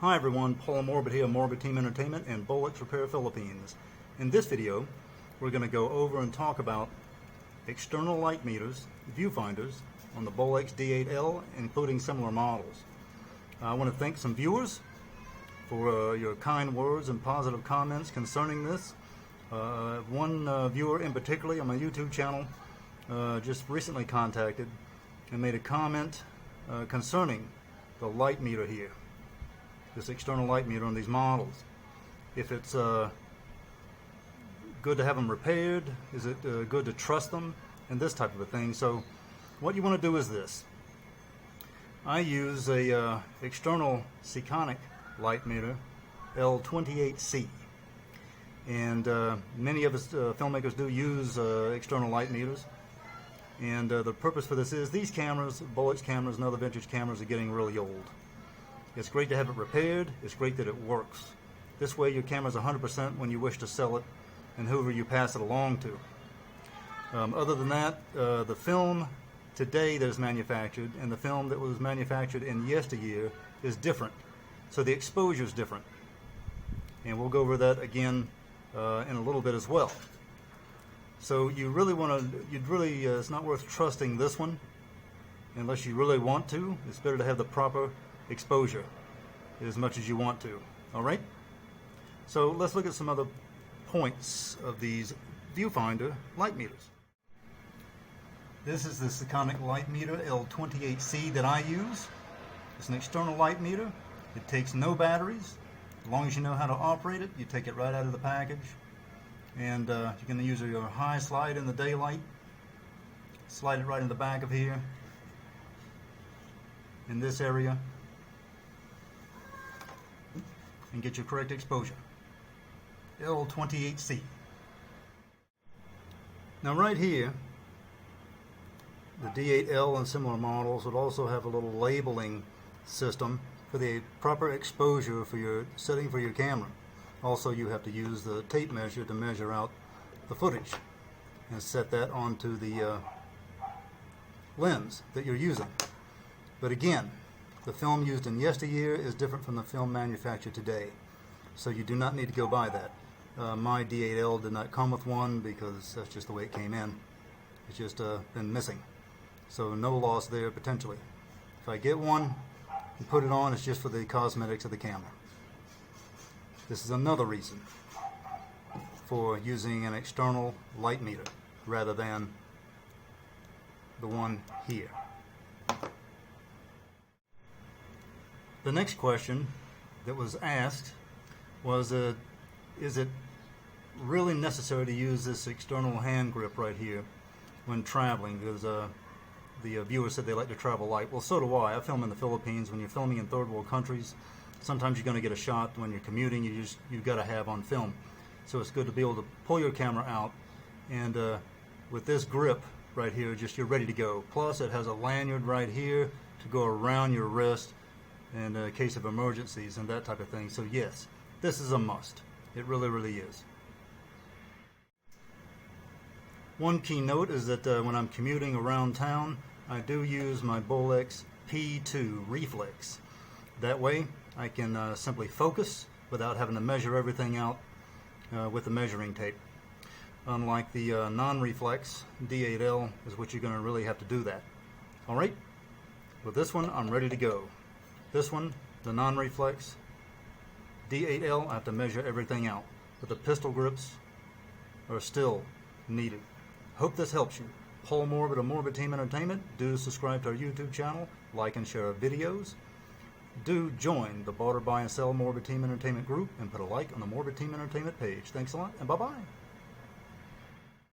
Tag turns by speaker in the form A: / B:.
A: Hi everyone, Paul Morbid here, Morbid Team Entertainment and Bolex Repair Philippines. In this video, we're going to go over and talk about external light meters, viewfinders, on the Bolex D8L, including similar models. I want to thank some viewers for your kind words and positive comments concerning this. One viewer in particular on my YouTube channel just recently contacted and made a comment concerning the light meter here. This external light meter on these models. If it's good to have them repaired, is it good to trust them, and this type of a thing. So what you want to do is this. I use a external Seconic light meter, L28C, and many of us filmmakers do use external light meters, and the purpose for this is these cameras, Bolex cameras and other vintage cameras, are getting really old. It's great to have it repaired. It's great that it works. This way your camera's 100% when you wish to sell it and whoever you pass it along to. Other than that, the film today that is manufactured and the film that was manufactured in yesteryear is different. So the exposure is different. And we'll go over that again in a little bit as well. So you really want to, it's not worth trusting this one unless you really want to. It's better to have the proper exposure as much as you want to. Alright? So let's look at some other points of these viewfinder light meters. This is the Seconic light meter L28C that I use. It's an external light meter. It takes no batteries. As long as you know how to operate it, you take it right out of the package. And you can use your high slide in the daylight. Slide it right in the back of here, in this area, and get your correct exposure. L28C. Now right here, the D8L and similar models would also have a little labeling system for the proper exposure for your setting for your camera. Also, you have to use the tape measure to measure out the footage and set that onto the lens that you're using. But again, the film used in yesteryear is different from the film manufactured today, so you do not need to go by that. My D8L did not come with one because that's just the way it came in. It's just been missing, so no loss there potentially. If I get one and put it on, it's just for the cosmetics of the camera. This is another reason for using an external light meter rather than the one here. The next question that was asked was, is it really necessary to use this external hand grip right here when traveling? Because the viewer said they like to travel light. Well, so do I. I film in the Philippines. When you're filming in third world countries, sometimes you're going to get a shot when you're commuting. You've got to have on film. So it's good to be able to pull your camera out, and with this grip right here, just you're ready to go. Plus, it has a lanyard right here to go around your wrist in case of emergencies and that type of thing. So yes, this is a must. It really, really is. One key note is that when I'm commuting around town, I do use my Bolex P2 Reflex. That way, I can simply focus without having to measure everything out with the measuring tape. Unlike the non-reflex D8L is what you're going to really have to do that. Alright, with this one I'm ready to go. This one, the non-reflex D8L, I have to measure everything out, but the pistol grips are still needed. Hope this helps you. Paul Morbid of Morbid Team Entertainment. Do subscribe to our YouTube channel, like and share our videos. Do join the Barter, Buy and Sell Morbid Team Entertainment group and put a like on the Morbid Team Entertainment page. Thanks a lot, and bye-bye.